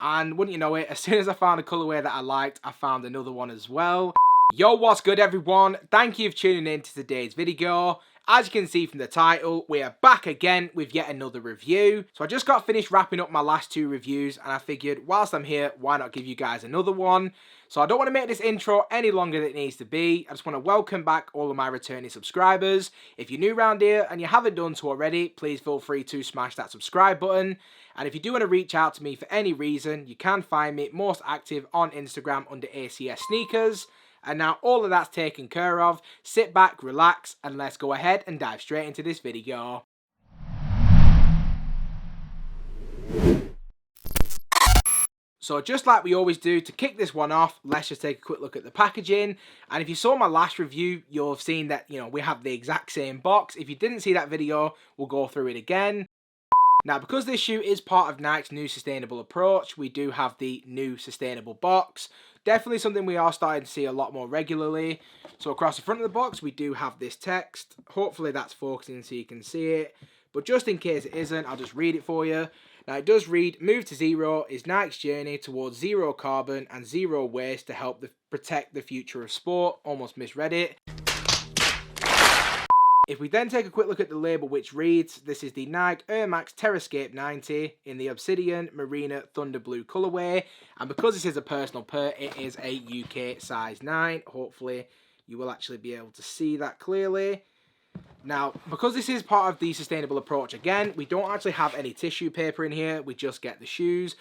And wouldn't you know it, as soon as I found a colourway that I liked, I found another one as well. Yo, what's good everyone? Thank you for tuning in to today's video. As you can see from the title, we are back again with yet another review. So I just got finished wrapping up my last two reviews and I figured whilst I'm here, why not give you guys another one? So I don't want to make this intro any longer than it needs to be. I just want to welcome back all of my returning subscribers. If you're new around here and you haven't done so already, please feel free to smash that subscribe button. And if you do want to reach out to me for any reason, you can find me most active on Instagram under ACS Sneakers. And now all of that's taken care of, sit back, relax, and let's go ahead and dive straight into this video. So just like we always do, to kick this one off, let's just take a quick look at the packaging. And if you saw my last review, you'll have seen that, we have the exact same box. If you didn't see that video, we'll go through it again. Now, because this shoe is part of Nike's new sustainable approach, we do have the new sustainable box. Definitely something we are starting to see a lot more regularly. So across the front of the box, we do have this text. Hopefully that's focusing so you can see it. But just in case it isn't, I'll just read it for you. Now it does read, "Move to Zero is Nike's journey towards zero carbon and zero waste to help protect the future of sport." Almost misread it. If we then take a quick look at the label, which reads, this is the Nike Air Max Terrascape 90 in the Obsidian Marina Thunder Blue colourway. And because this is a personal pair, it is a UK size 9. Hopefully you will actually be able to see that clearly. Now, because this is part of the sustainable approach, again, we don't actually have any tissue paper in here. We just get the shoes.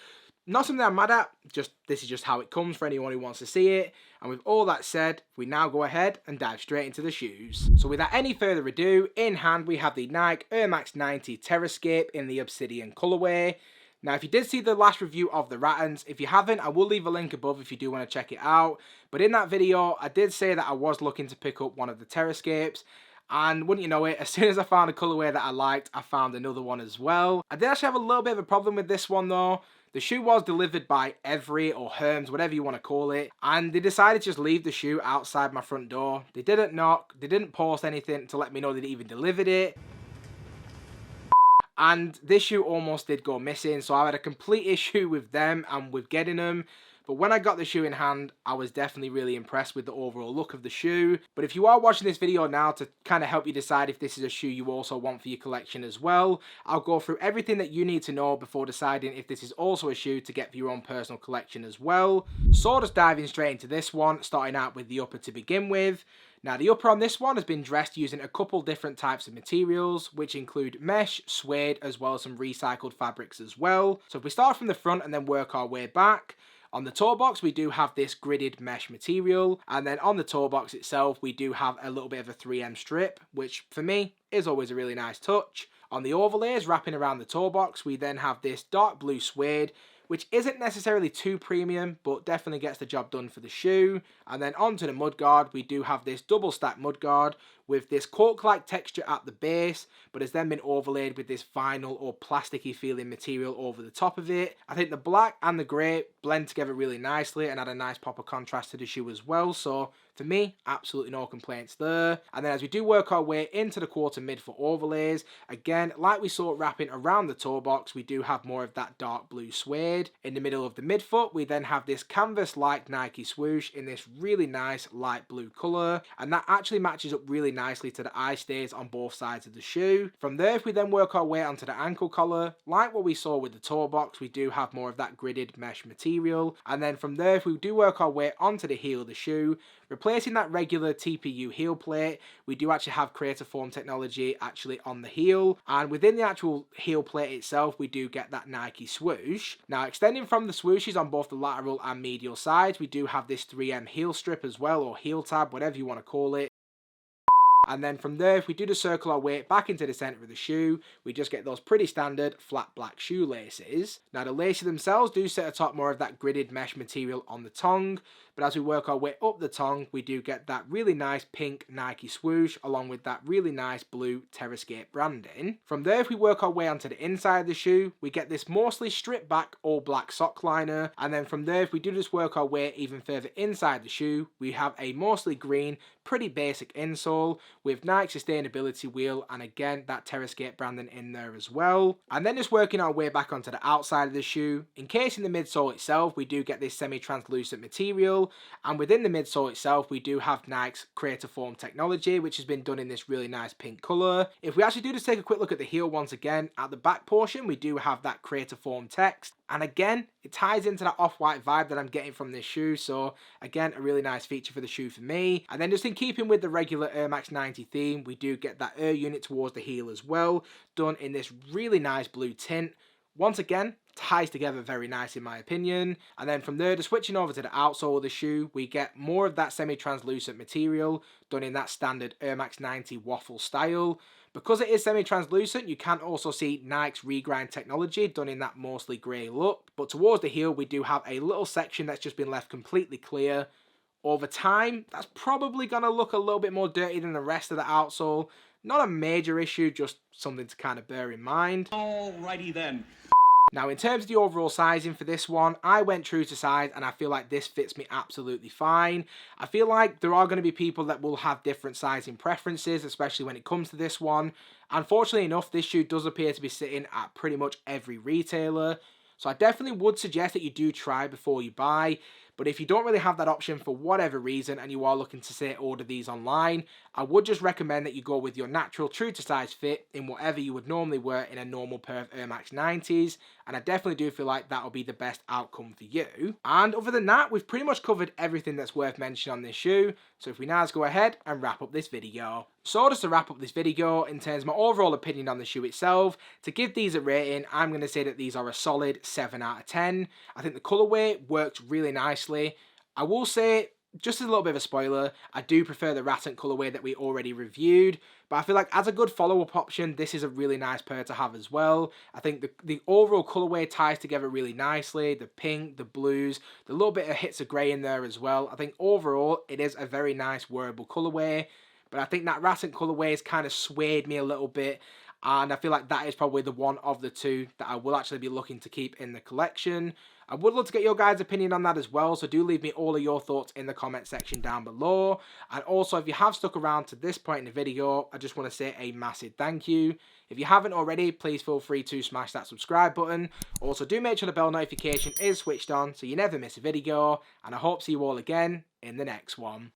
Not something I'm mad at, this is just how it comes for anyone who wants to see it. And with all that said, we now go ahead and dive straight into the shoes. So without any further ado, in hand we have the Nike Air Max 90 Terrascape in the Obsidian colourway. Now if you did see the last review of the Rattans, if you haven't, I will leave a link above if you do want to check it out. But in that video, I did say that I was looking to pick up one of the Terrascapes. And wouldn't you know it, as soon as I found a colourway that I liked, I found another one as well. I did actually have a little bit of a problem with this one though. The shoe was delivered by Every or Herms, whatever you want to call it, and they decided to just leave the shoe outside my front door. They didn't knock, they didn't post anything to let me know they'd even delivered it. And this shoe almost did go missing, so I had a complete issue with them and with getting them. But when I got the shoe in hand, I was definitely really impressed with the overall look of the shoe. But if you are watching this video now to kind of help you decide if this is a shoe you also want for your collection as well, I'll go through everything that you need to know before deciding if this is also a shoe to get for your own personal collection as well. So just diving straight into this one, starting out with the upper to begin with. Now the upper on this one has been dressed using a couple different types of materials, which include mesh, suede, as well as some recycled fabrics as well. So if we start from the front and then work our way back, on the toe box, we do have this gridded mesh material, and then on the toe box itself, we do have a little bit of a 3M strip, which for me is always a really nice touch. On the overlays wrapping around the toe box, we then have this dark blue suede, which isn't necessarily too premium, but definitely gets the job done for the shoe. And then onto the mudguard, we do have this double stack mudguard with this cork-like texture at the base, but has then been overlaid with this vinyl or plasticky feeling material over the top of it. I think the black and the grey blend together really nicely and add a nice pop of contrast to the shoe as well. So for me, absolutely no complaints there. And then as we do work our way into the quarter midfoot overlays, again, like we saw wrapping around the toe box, we do have more of that dark blue suede. In the middle of the midfoot, we then have this canvas-like Nike swoosh in this really nice light blue colour, and that actually matches up really nicely to the eye stays on both sides of the shoe. From there, if we then work our way onto the ankle collar, like what we saw with the toe box, we do have more of that gridded mesh material. And then from there, if we do work our way onto the heel of the shoe, replacing that regular TPU heel plate, we do actually have Creator Foam technology actually on the heel. And within the actual heel plate itself, we do get that Nike swoosh. Now, extending from the swooshes on both the lateral and medial sides, we do have this 3M heel strip as well, or heel tab, whatever you want to call it. And then from there, if we do the circle our way back into the center of the shoe, we just get those pretty standard flat black shoelaces. Now the laces themselves do sit atop more of that gridded mesh material on the tongue, but as we work our way up the tongue, we do get that really nice pink Nike swoosh along with that really nice blue Terrascape branding. From there, if we work our way onto the inside of the shoe, we get this mostly stripped back all black sock liner, and then from there, if we do just work our way even further inside the shoe, we have a mostly green, pretty basic insole with Nike sustainability wheel, and again that Terrascape branding in there as well. And then just working our way back onto the outside of the shoe, encasing the midsole itself, we do get this semi-translucent material, and within the midsole itself we do have Nike's Creator Foam technology, which has been done in this really nice pink colour. If we actually do just take a quick look at the heel once again, at the back portion we do have that Creator Foam text, and again it ties into that off-white vibe that I'm getting from this shoe, so again a really nice feature for the shoe for me. And then just in keeping with the regular Air Max 90 theme, we do get that air unit towards the heel as well, done in this really nice blue tint. Once again, ties together very nice in my opinion. And then from there, just switching over to the outsole of the shoe, we get more of that semi-translucent material done in that standard Air Max 90 waffle style. Because it is semi-translucent, you can also see Nike's regrind technology done in that mostly grey look. But towards the heel, we do have a little section that's just been left completely clear. Over time, that's probably going to look a little bit more dirty than the rest of the outsole. Not a major issue, just something to kind of bear in mind. Alrighty then. Now in terms of the overall sizing for this one, I went true to size and I feel like this fits me absolutely fine. I feel like there are going to be people that will have different sizing preferences, especially when it comes to this one. Unfortunately enough, this shoe does appear to be sitting at pretty much every retailer. So I definitely would suggest that you do try before you buy. But if you don't really have that option for whatever reason and you are looking to say order these online, I would just recommend that you go with your natural true to size fit in whatever you would normally wear in a normal pair of Air Max 90s, and I definitely do feel like that will be the best outcome for you. And other than that, we've pretty much covered everything that's worth mentioning on this shoe, so if we now just go ahead and wrap up this video. So just to wrap up this video, in terms of my overall opinion on the shoe itself, to give these a rating, I'm going to say that these are a solid 7 out of 10. I think the colourway works really nicely. I will say, just as a little bit of a spoiler, I do prefer the Rattan colourway that we already reviewed, but I feel like as a good follow-up option, this is a really nice pair to have as well. I think the overall colourway ties together really nicely, the pink, the blues, the little bit of hits of grey in there as well. I think overall, it is a very nice wearable colourway, but I think that Rattan colourway has kind of swayed me a little bit, and I feel like that is probably the one of the two that I will actually be looking to keep in the collection. I would love to get your guys' opinion on that as well, so do leave me all of your thoughts in the comment section down below. And also, if you have stuck around to this point in the video, I just want to say a massive thank you. If you haven't already, please feel free to smash that subscribe button. Also, do make sure the bell notification is switched on so you never miss a video, and I hope to see you all again in the next one.